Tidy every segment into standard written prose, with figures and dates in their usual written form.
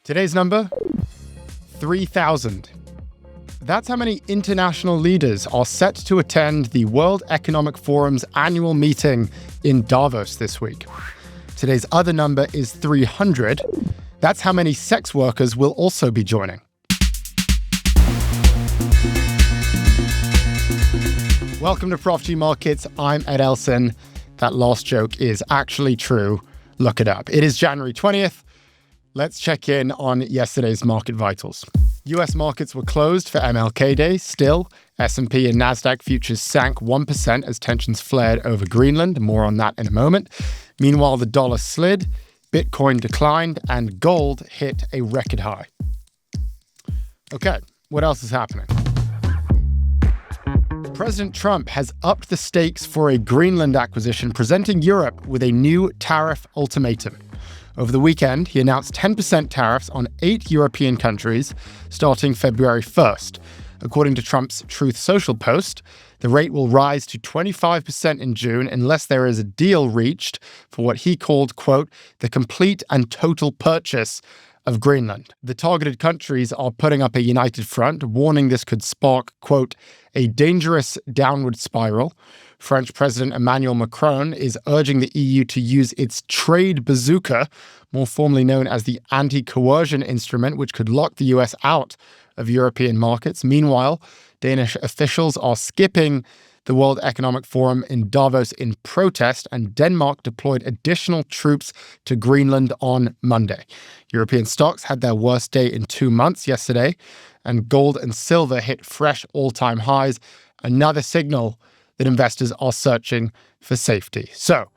Today's number, 3,000. That's how many international leaders are set to attend the World Economic Forum's annual meeting in Davos this week. Today's other number is 300. That's how many sex workers will also be joining. Welcome to Prof G Markets. I'm Ed Elson. That last joke is actually true. Look it up. It is January 20th. Let's check in on yesterday's market vitals. US markets were closed for MLK Day. Still, S&P and NASDAQ futures sank 1% as tensions flared over Greenland. More on that in a moment. Meanwhile, the dollar slid, Bitcoin declined, and gold hit a record high. Okay, what else is happening? President Trump has upped the stakes for a Greenland acquisition, presenting Europe with a new tariff ultimatum. Over the weekend, he announced 10% tariffs on 8 European countries starting February 1st. According to Trump's Truth Social post, the rate will rise to 25% in June unless there is a deal reached for what he called, quote, the complete and total purchase of Greenland. The targeted countries are putting up a united front, warning this could spark, quote, a dangerous downward spiral. French President Emmanuel Macron is urging the EU to use its trade bazooka, more formally known as the anti-coercion instrument, which could lock the US out of European markets. Meanwhile, Danish officials are skipping the World Economic Forum in Davos in protest, and Denmark deployed additional troops to Greenland on Monday. European stocks had their worst day in 2 months yesterday, and gold and silver hit fresh all-time highs, another signal that investors are searching for safety. So,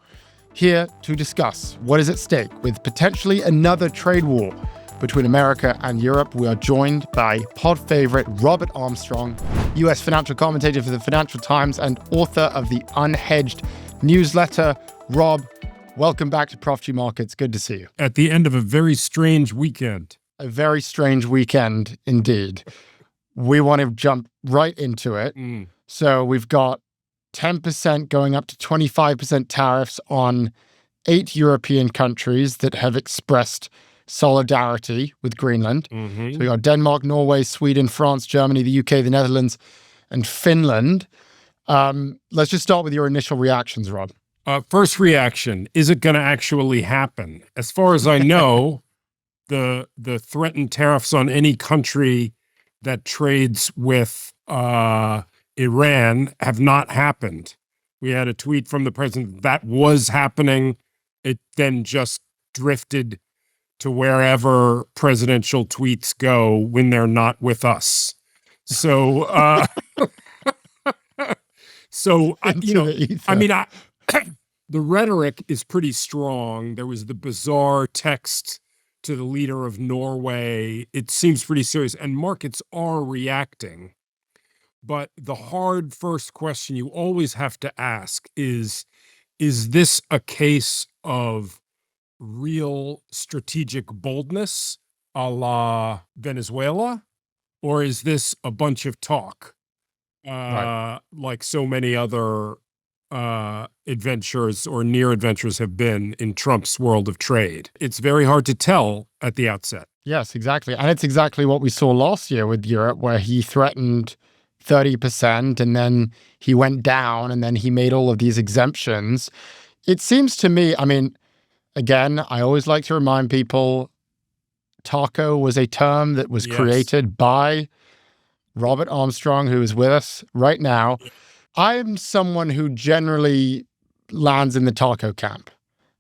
here to discuss what is at stake with potentially another trade war between America and Europe, we are joined by pod favorite Robert Armstrong, U.S. financial commentator for the Financial Times and author of the Unhedged newsletter. Rob, welcome back to Prof G Markets. Good to see you. At the end of a very strange weekend. A very strange weekend indeed. We want to jump right into it. So we've got 10% going up to 25% tariffs on 8 European countries that have expressed solidarity with Greenland. So we got Denmark, Norway, Sweden, France, Germany, the UK, the Netherlands, and Finland. Let's just start with your initial reactions, Rob. First reaction, is it going to actually happen? As far as I know, the threatened tariffs on any country that trades with Iran have not happened. We had a tweet from the president that was happening. It then just drifted to wherever presidential tweets go when they're not with us. So, the rhetoric is pretty strong. There was the bizarre text to the leader of Norway. It seems pretty serious, and markets are reacting. But the hard first question you always have to ask is this a case of real strategic boldness a la Venezuela, or is this a bunch of talk like so many other adventures or near adventures have been in Trump's world of trade? It's very hard to tell at the outset. Yes, exactly. And it's exactly what we saw last year with Europe, where he threatened 30% and then he went down and then he made all of these exemptions. It seems to me, again, I always like to remind people, taco was a term that was created by Robert Armstrong, who is with us right now. I'm someone who generally lands in the taco camp.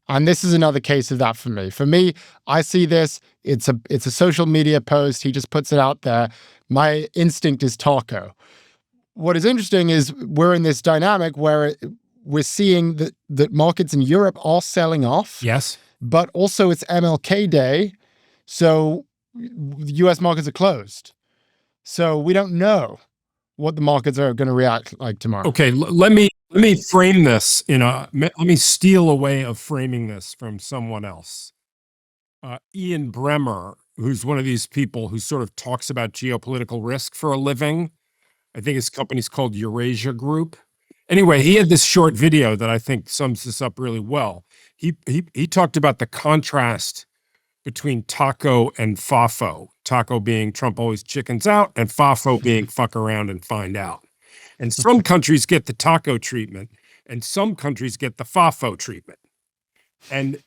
And this is another case of that for me. For me, I see this, it's a social media post, he just puts it out there. My instinct is taco. What is interesting is we're in this dynamic where we're seeing that markets in Europe are selling off. Yes. But also it's MLK Day, so the US markets are closed. So we don't know what the markets are going to react like tomorrow. Okay, let me frame this let me steal a way of framing this from someone else. Ian Bremmer, who's one of these people who sort of talks about geopolitical risk for a living. I think his company's called Eurasia Group. Anyway, he had this short video that I think sums this up really well. He talked about the contrast between taco and fafo. Taco being Trump always chickens out, and fafo being fuck around and find out. And some countries get the taco treatment, and some countries get the fafo treatment. And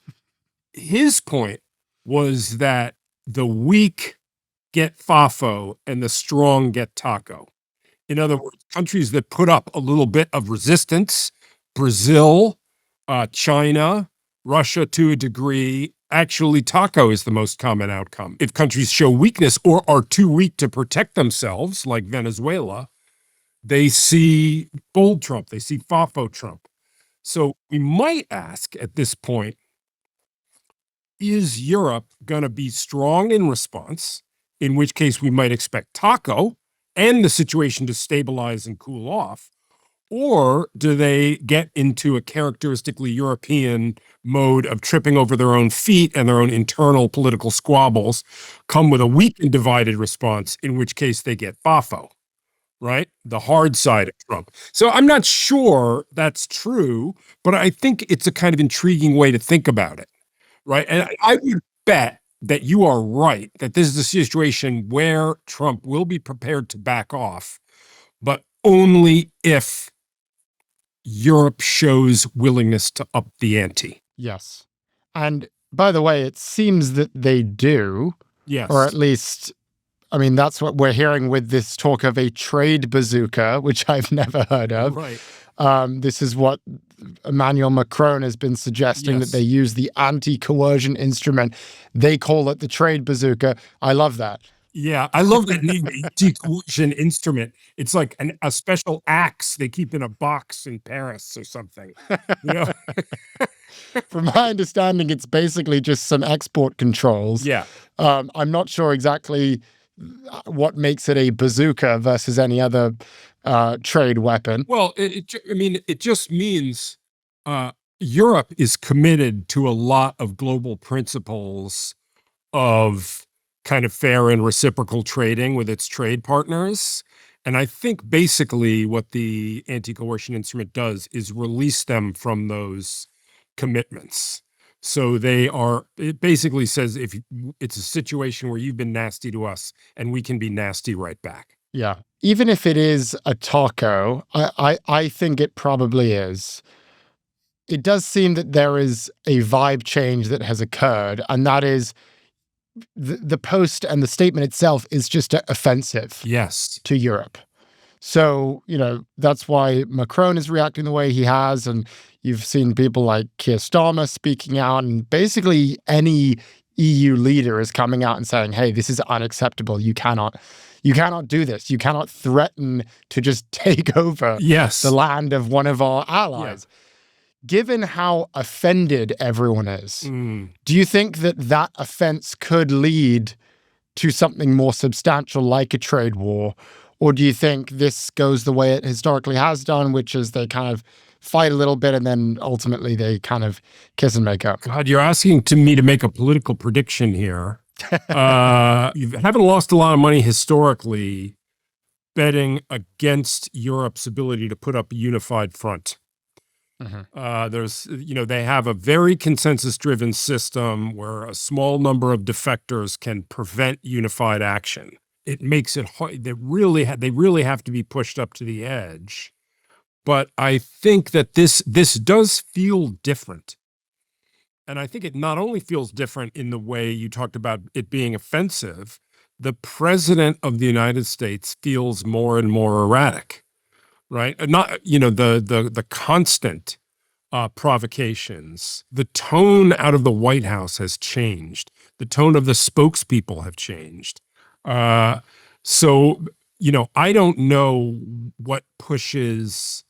his point was that the weak get fafo and the strong get taco. In other words, countries that put up a little bit of resistance, Brazil, China, Russia to a degree, actually taco is the most common outcome. If countries show weakness or are too weak to protect themselves, like Venezuela, they see bold Trump, they see fafo Trump. So we might ask at this point, is Europe going to be strong in response, in which case we might expect taco and the situation to stabilize and cool off? Or do they get into a characteristically European mode of tripping over their own feet and their own internal political squabbles, come with a weak and divided response, in which case they get fafo, right? The hard side of Trump. So I'm not sure that's true, but I think it's a kind of intriguing way to think about it, right? And I would bet that you are right, that this is a situation where Trump will be prepared to back off, but only if Europe shows willingness to up the ante. Yes. And by the way, it seems that they do. Yes. Or at least, I mean, that's what we're hearing with this talk of a trade bazooka, which I've never heard of. Right. This is what Emmanuel Macron has been suggesting, Yes. that they use the anti-coercion instrument. They call it the trade bazooka. I love that. Yeah, I love that name, anti-coercion instrument. It's like a special axe they keep in a box in Paris or something. You know? From my understanding, it's basically just some export controls. Yeah. I'm not sure exactly what makes it a bazooka versus any other trade weapon. Well, it just means Europe is committed to a lot of global principles of kind of fair and reciprocal trading with its trade partners. And I think basically what the anti-coercion instrument does is release them from those commitments. So it basically says, if it's a situation where you've been nasty to us and we can be nasty right back. Yeah. Even if it is a taco, I think it probably is. It does seem that there is a vibe change that has occurred, and that is the post and the statement itself is just offensive. Yes. To Europe. So, that's why Macron is reacting the way he has. And you've seen people like Keir Starmer speaking out, and basically any EU leader is coming out and saying, hey, this is unacceptable. You cannot do this. You cannot threaten to just take over the land of one of our allies. Yeah. Given how offended everyone is, do you think that offense could lead to something more substantial like a trade war? Or do you think this goes the way it historically has done, which is they kind of fight a little bit and then ultimately they kind of kiss and make up? God, you're asking me to make a political prediction here. You haven't lost a lot of money historically betting against Europe's ability to put up a unified front. Mm-hmm. They have a very consensus-driven system where a small number of defectors can prevent unified action. It makes it hard. They really have to be pushed up to the edge. But I think that this does feel different. And I think it not only feels different in the way you talked about it being offensive, the president of the United States feels more and more erratic. Right? Not, the constant provocations. The tone out of the White House has changed. The tone of the spokespeople have changed. So, I don't know what pushes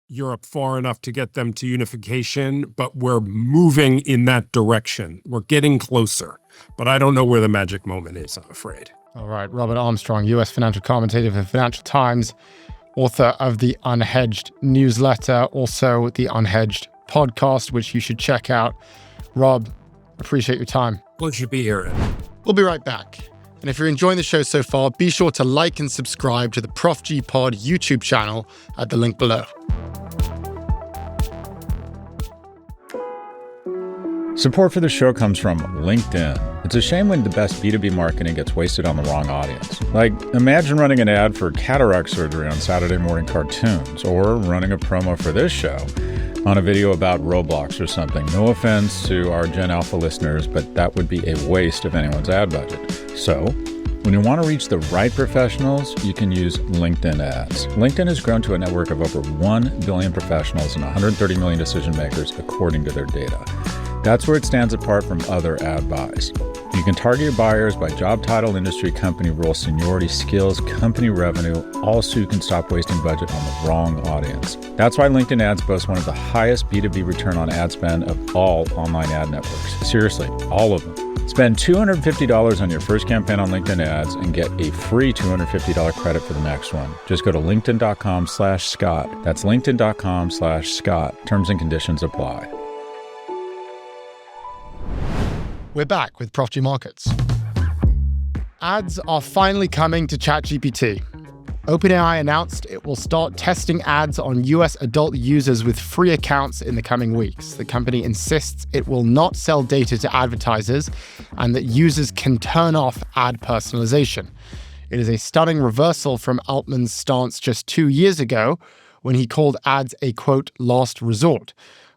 Europe far enough to get them to unification, but we're moving in that direction. We're getting closer, but I don't know where the magic moment is, I'm afraid. All right. Robert Armstrong, U.S. financial commentator for Financial Times, author of the Unhedged newsletter, also the Unhedged podcast, which you should check out. Rob, appreciate your time. Pleasure to be here. We'll be right back. And if you're enjoying the show so far, be sure to like and subscribe to the Prof G Pod YouTube channel at the link below. Support for the show comes from LinkedIn. It's a shame when the best B2B marketing gets wasted on the wrong audience. Like, imagine running an ad for cataract surgery on Saturday morning cartoons, or running a promo for this show on a video about Roblox or something. No offense to our Gen Alpha listeners, but that would be a waste of anyone's ad budget. So, when you want to reach the right professionals, you can use LinkedIn ads. LinkedIn has grown to a network of over 1 billion professionals and 130 million decision makers, according to their data. That's where it stands apart from other ad buys. You can target your buyers by job title, industry, company role, seniority, skills, company revenue, all so you can stop wasting budget on the wrong audience. That's why LinkedIn ads boast one of the highest B2B return on ad spend of all online ad networks. Seriously, all of them. Spend $250 on your first campaign on LinkedIn ads and get a free $250 credit for the next one. Just go to linkedin.com/Scott. That's linkedin.com/Scott. Terms and conditions apply. We're back with Prof G Markets. Ads are finally coming to ChatGPT. OpenAI announced it will start testing ads on US adult users with free accounts in the coming weeks. The company insists it will not sell data to advertisers and that users can turn off ad personalization. It is a stunning reversal from Altman's stance just 2 years ago when he called ads a, quote, last resort.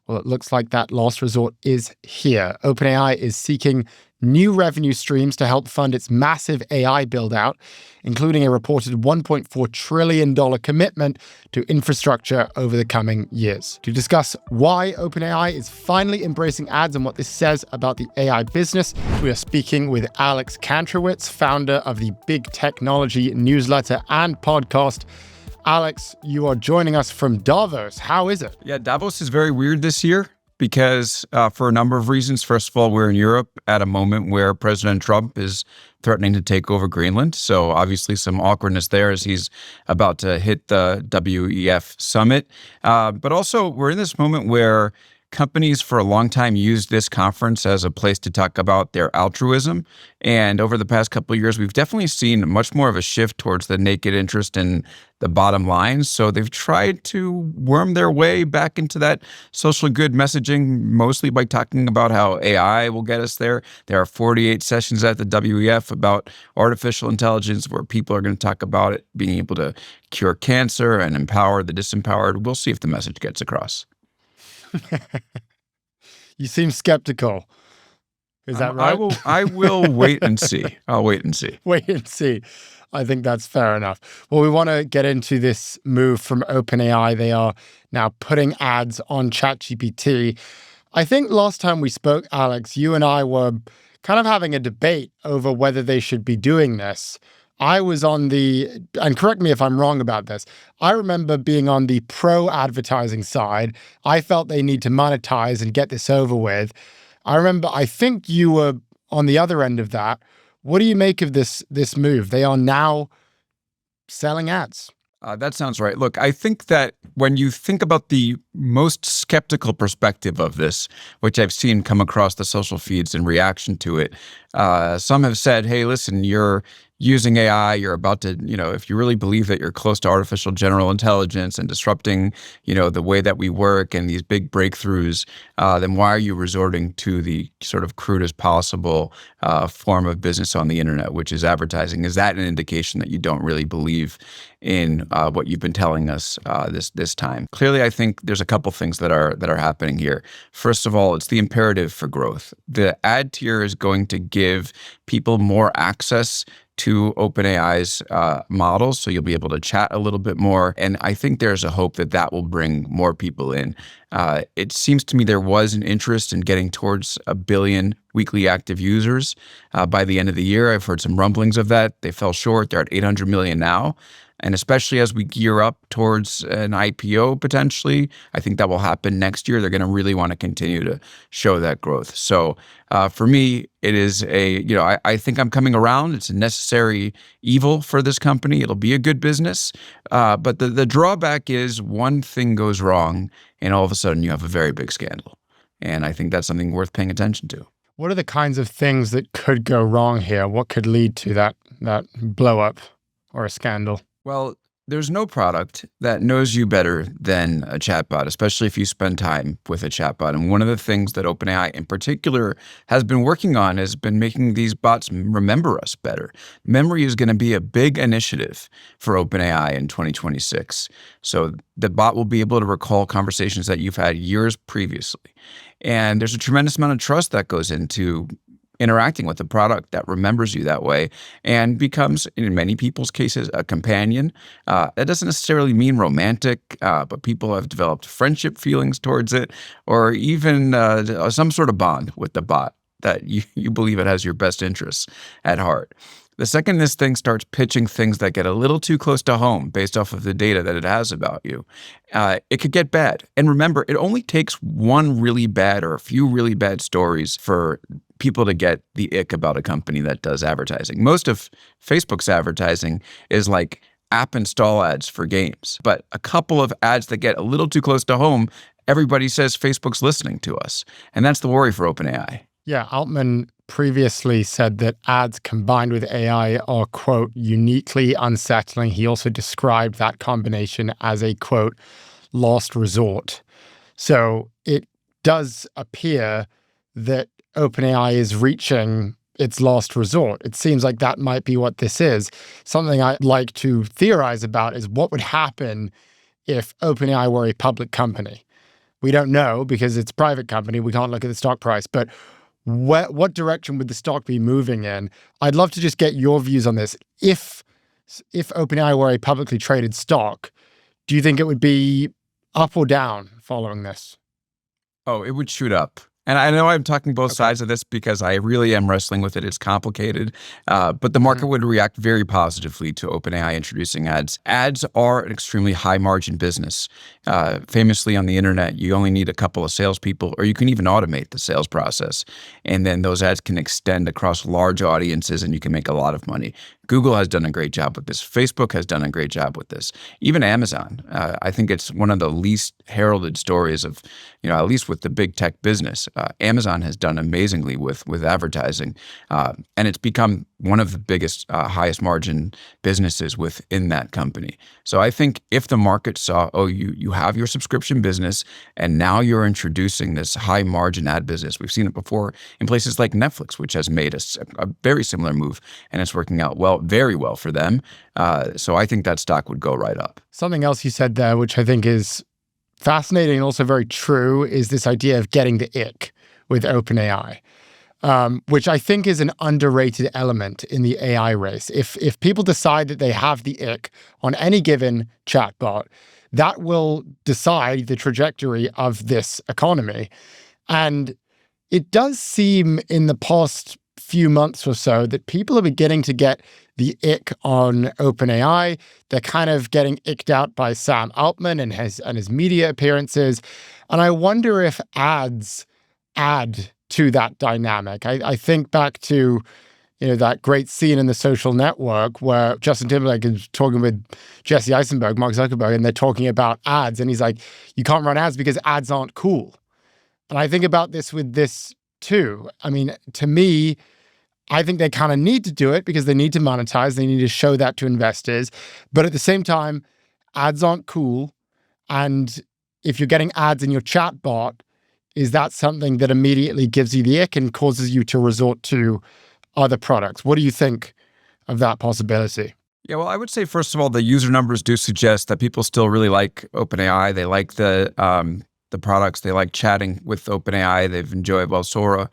Well, it looks like that last resort is here. OpenAI is seeking new revenue streams to help fund its massive AI build-out, including a reported $1.4 trillion commitment to infrastructure over the coming years. To discuss why OpenAI is finally embracing ads and what this says about the AI business, we are speaking with Alex Kantrowitz, founder of the Big Technology newsletter and podcast. Alex, you are joining us from Davos. How is it? Yeah, Davos is very weird this year because for a number of reasons. First of all, we're in Europe at a moment where President Trump is threatening to take over Greenland. So obviously some awkwardness there as he's about to hit the WEF summit. But also we're in this moment where companies for a long time used this conference as a place to talk about their altruism. And over the past couple of years, we've definitely seen much more of a shift towards the naked interest in the bottom line. So they've tried to worm their way back into that social good messaging, mostly by talking about how AI will get us there. There are 48 sessions at the WEF about artificial intelligence where people are going to talk about it being able to cure cancer and empower the disempowered. We'll see if the message gets across. You seem skeptical. Is that right? I will wait and see. I'll wait and see. Wait and see. I think that's fair enough. Well, we want to get into this move from OpenAI. They are now putting ads on ChatGPT. I think last time we spoke, Alex, you and I were kind of having a debate over whether they should be doing this. I was on and correct me if I'm wrong about this, I remember being on the pro-advertising side. I felt they need to monetize and get this over with. I think you were on the other end of that. What do you make of this move? They are now selling ads. That sounds right. Look, I think that when you think about the most skeptical perspective of this, which I've seen come across the social feeds in reaction to it, some have said, hey, listen, you're using AI, you're about to, if you really believe that you're close to artificial general intelligence and disrupting, the way that we work and these big breakthroughs, then why are you resorting to the sort of crudest possible form of business on the internet, which is advertising? Is that an indication that you don't really believe in what you've been telling us this time? Clearly, I think there's a couple things that are happening here. First of all, it's the imperative for growth. The ad tier is going to give people more access to OpenAI's models, so you'll be able to chat a little bit more. And I think there's a hope that that will bring more people in. It seems to me there was an interest in getting towards 1 billion weekly active users by the end of the year. I've heard some rumblings of that. They fell short. They're at 800 million now. And especially as we gear up towards an IPO potentially, I think that will happen next year. They're going to really want to continue to show that growth. So for me, it is I think I'm coming around. It's a necessary evil for this company. It'll be a good business. But the drawback is one thing goes wrong and all of a sudden you have a very big scandal. And I think that's something worth paying attention to. What are the kinds of things that could go wrong here? What could lead to that blow up or a scandal? Well, There's no product that knows you better than a chatbot, especially if you spend time with a chatbot. And one of the things that OpenAI in particular has been working on has been making these bots remember us better. Memory is going to be a big initiative for OpenAI in 2026. So the bot will be able to recall conversations that you've had years previously. And there's a tremendous amount of trust that goes into interacting with a product that remembers you that way and becomes, in many people's cases, a companion. That doesn't necessarily mean romantic, but people have developed friendship feelings towards it, or even some sort of bond with the bot that you believe it has your best interests at heart. The second this thing starts pitching things that get a little too close to home based off of the data that it has about you, it could get bad. And remember, it only takes one really bad or a few really bad stories for people to get the ick about a company that does advertising. Most of Facebook's advertising is like app install ads for games. But a couple of ads that get a little too close to home, everybody says Facebook's listening to us. And that's the worry for OpenAI. Yeah, Altman previously said that ads combined with AI are, quote, uniquely unsettling. He also described that combination as a, quote, last resort. So it does appear that OpenAI is reaching its last resort. It seems like that might be what this is. Something I'd like to theorize about is what would happen if OpenAI were a public company. We don't know because it's a private company. We can't look at the stock price, but what direction would the stock be moving in? I'd love to just get your views on this. If OpenAI were a publicly traded stock, do you think it would be up or down following this? Oh, it would shoot up. And I know I'm talking both sides of this because I really am wrestling with it. It's complicated, but the market would react very positively to OpenAI introducing ads. Ads are an extremely high margin business. Famously on the internet, you only need a couple of salespeople, or you can even automate the sales process. And then those ads can extend across large audiences and you can make a lot of money. Google has done a great job with this. Facebook has done a great job with this. Even Amazon. I think it's one of the least heralded stories of, at least with the big tech business. Amazon has done amazingly with advertising, and it's become one of the biggest, highest margin businesses within that company. So I think if the market saw, you have your subscription business, and now you're introducing this high margin ad business. We've seen it before in places like Netflix, which has made a very similar move, and it's working out very well for them. So I think that stock would go right up. Something else you said there, which I think is fascinating and also very true, is this idea of getting the ick with OpenAI, which I think is an underrated element in the AI race. If people decide that they have the ick on any given chatbot, that will decide the trajectory of this economy. And it does seem in the past few months or so that people are beginning to get the ick on OpenAI. They're kind of getting icked out by Sam Altman and his media appearances. And I wonder if ads add to that dynamic. I think back to that great scene in The Social Network where Justin Timberlake is talking with Jesse Eisenberg, Mark Zuckerberg, and they're talking about ads. And he's like, you can't run ads because ads aren't cool. And I think about this with this too. I mean, to me, I think they kind of need to do it because they need to monetize. They need to show that to investors. But at the same time, ads aren't cool. And if you're getting ads in your chatbot, is that something that immediately gives you the ick and causes you to resort to other products? What do you think of that possibility? Yeah, well, I would say, first of all, the user numbers do suggest that people still really like OpenAI. They like the products. They like chatting with OpenAI. They've enjoyed, Sora,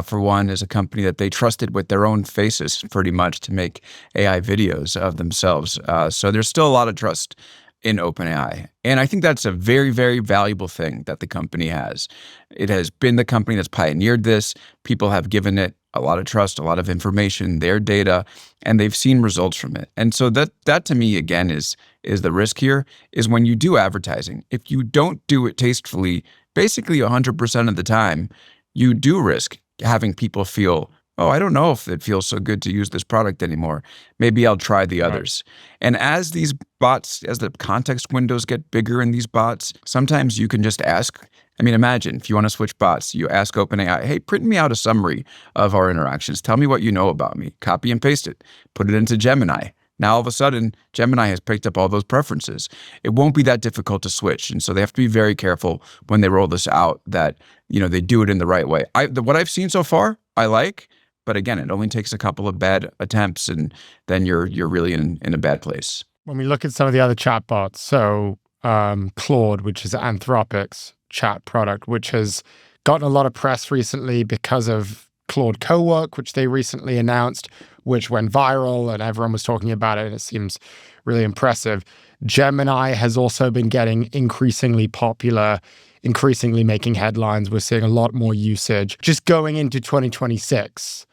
for one, is a company that they trusted with their own faces pretty much to make AI videos of themselves. So there's still a lot of trust in OpenAI. And I think that's a very, very valuable thing that the company has. It has been the company that's pioneered this. People have given it a lot of trust, a lot of information, their data, and they've seen results from it. And so that to me, again, is the risk here, is when you do advertising, if you don't do it tastefully, basically 100% of the time, you do risk having people feel, I don't know if it feels so good to use this product anymore. Maybe I'll try the others. Right. And as these bots, as the context windows get bigger in these bots, sometimes you can just ask. I mean, imagine if you want to switch bots, you ask OpenAI, hey, print me out a summary of our interactions. Tell me what you know about me. Copy and paste it. Put it into Gemini. Now, all of a sudden, Gemini has picked up all those preferences. It won't be that difficult to switch. And so they have to be very careful when they roll this out that, they do it in the right way. What I've seen so far, I like. But again, it only takes a couple of bad attempts, and then you're really in a bad place. When we look at some of the other chatbots, so Claude, which is Anthropic's chat product, which has gotten a lot of press recently because of Claude Co-work, which they recently announced, which went viral and everyone was talking about it, and it seems really impressive. Gemini has also been getting increasingly popular, increasingly making headlines. We're seeing a lot more usage. Just going into 2026,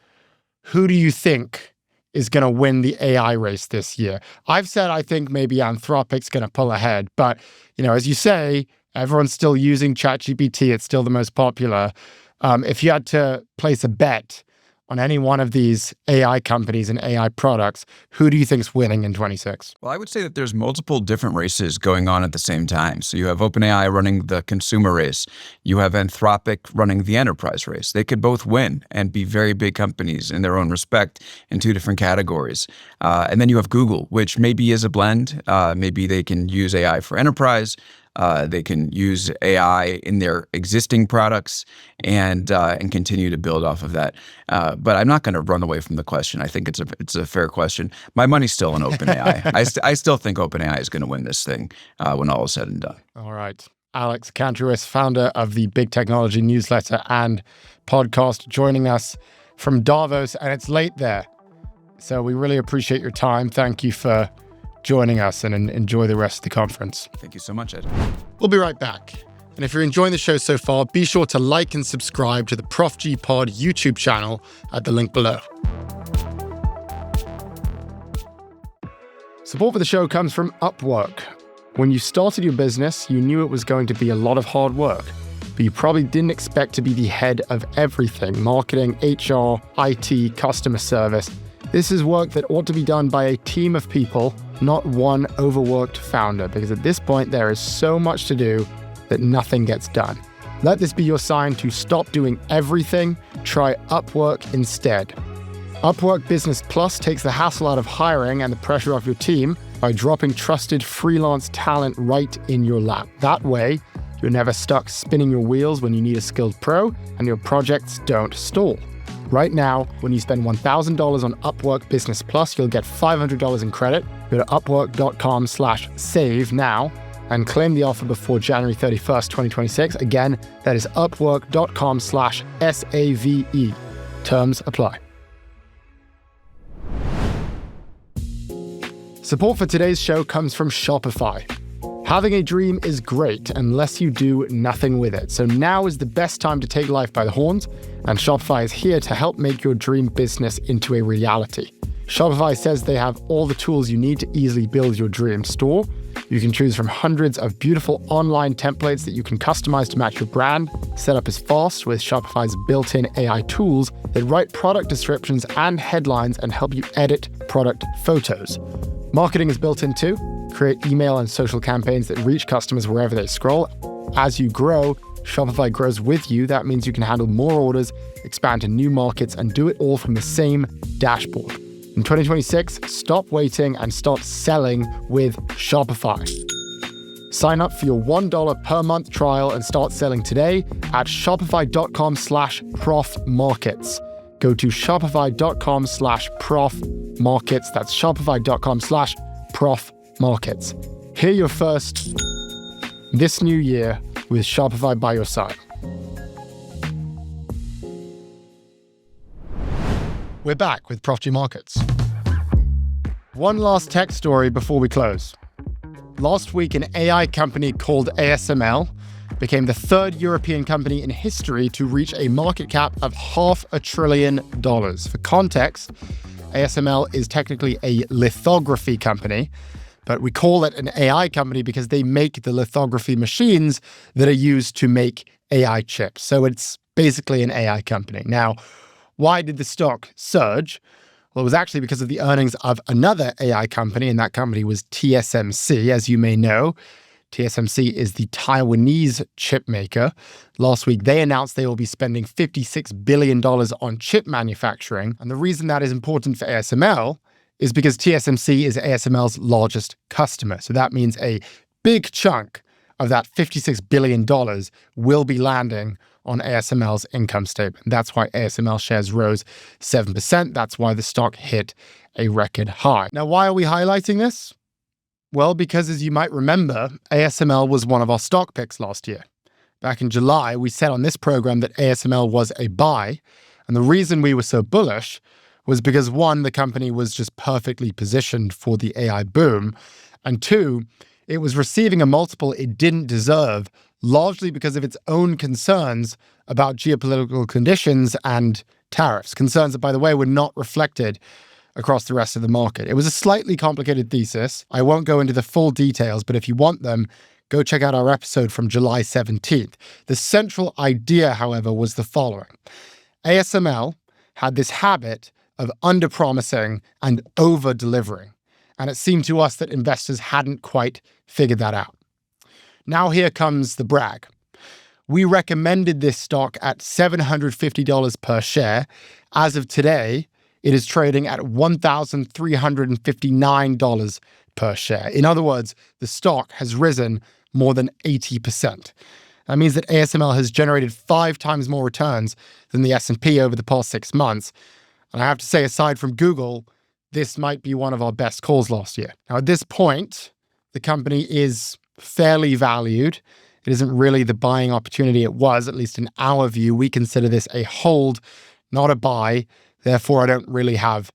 who do you think is going to win the AI race this year? I've said I think maybe Anthropic's going to pull ahead, but as you say, everyone's still using ChatGPT. It's still the most popular. If you had to place a bet on any one of these AI companies and AI products, who do you think's winning in 26? Well, I would say that there's multiple different races going on at the same time. So you have OpenAI running the consumer race. You have Anthropic running the enterprise race. They could both win and be very big companies in their own respect in two different categories. And then you have Google, which maybe is a blend. Maybe they can use AI for enterprise. They can use AI in their existing products and continue to build off of that. But I'm not going to run away from the question. I think it's a fair question. My money's still on OpenAI. I still think OpenAI is going to win this thing when all is said and done. All right. Alex Kantrowitz, founder of the Big Technology newsletter and podcast, joining us from Davos, and it's late there. So we really appreciate your time. Thank you for joining us, and enjoy the rest of the conference. Thank you so much, Ed. We'll be right back. And if you're enjoying the show so far, be sure to like and subscribe to the Prof G Pod YouTube channel at the link below. Support for the show comes from Upwork. When you started your business, you knew it was going to be a lot of hard work, but you probably didn't expect to be the head of everything: marketing, HR, IT, customer service. This is work that ought to be done by a team of people, not one overworked founder, because at this point there is so much to do that nothing gets done. Let this be your sign to stop doing everything. Try Upwork instead. Upwork Business Plus takes the hassle out of hiring and the pressure off your team by dropping trusted freelance talent right in your lap. That way, you're never stuck spinning your wheels when you need a skilled pro, and your projects don't stall. Right now, when you spend $1,000 on Upwork Business Plus, you'll get $500 in credit. Go to upwork.com/save now and claim the offer before January 31st, 2026. Again, that is upwork.com/SAVE. Terms apply. Support for today's show comes from Shopify. Having a dream is great unless you do nothing with it. So now is the best time to take life by the horns, and Shopify is here to help make your dream business into a reality. Shopify says they have all the tools you need to easily build your dream store. You can choose from hundreds of beautiful online templates that you can customize to match your brand. Setup is fast with Shopify's built-in AI tools that write product descriptions and headlines and help you edit product photos. Marketing is built in too. Create email and social campaigns that reach customers wherever they scroll. As you grow, Shopify grows with you. That means you can handle more orders, expand to new markets, and do it all from the same dashboard. In 2026, stop waiting and start selling with Shopify. Sign up for your $1 per month trial and start selling today at shopify.com/profmarkets. Go to shopify.com/profmarkets. That's shopify.com/profmarkets. Hear your first this new year with Shopify by your side. We're back with Prof G Markets. One last tech story before we close. Last week, an AI company called ASML became the third European company in history to reach a market cap of $500 billion. For context, ASML is technically a lithography company, but we call it an AI company because they make the lithography machines that are used to make AI chips. So it's basically an AI company. Now, why did the stock surge? Well, it was actually because of the earnings of another AI company, and that company was TSMC. As you may know, TSMC is the Taiwanese chip maker. Last week, they announced they will be spending $56 billion on chip manufacturing. And the reason that is important for ASML is because TSMC is ASML's largest customer. So that means a big chunk of that $56 billion will be landing on ASML's income statement. That's why ASML shares rose 7%. That's why the stock hit a record high. Now, why are we highlighting this? Well, because as you might remember, ASML was one of our stock picks last year. Back in July, we said on this program that ASML was a buy. And the reason we were so bullish was because one, the company was just perfectly positioned for the AI boom. And two, it was receiving a multiple it didn't deserve, largely because of its own concerns about geopolitical conditions and tariffs. Concerns that, by the way, were not reflected across the rest of the market. It was a slightly complicated thesis. I won't go into the full details, but if you want them, go check out our episode from July 17th. The central idea, however, was the following. ASML had this habit of under-promising and over-delivering. And it seemed to us that investors hadn't quite figured that out. Now here comes the brag. We recommended this stock at $750 per share. As of today, it is trading at $1,359 per share. In other words, the stock has risen more than 80%. That means that ASML has generated 5 times more returns than the S&P over the past 6 months. And I have to say, aside from Google, this might be one of our best calls last year. Now, at this point, the company is fairly valued. It isn't really the buying opportunity it was, at least in our view. We consider this a hold, not a buy. Therefore, I don't really have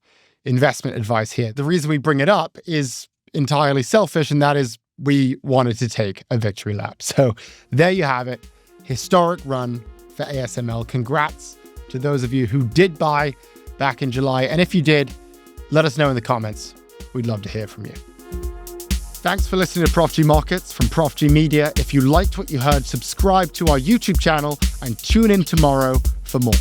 investment advice here. The reason we bring it up is entirely selfish, and that is we wanted to take a victory lap. So there you have it. Historic run for ASML. Congrats to those of you who did buy back in July. And if you did, let us know in the comments. We'd love to hear from you. Thanks for listening to Prof G Markets from Prof G Media. If you liked what you heard, subscribe to our YouTube channel and tune in tomorrow for more.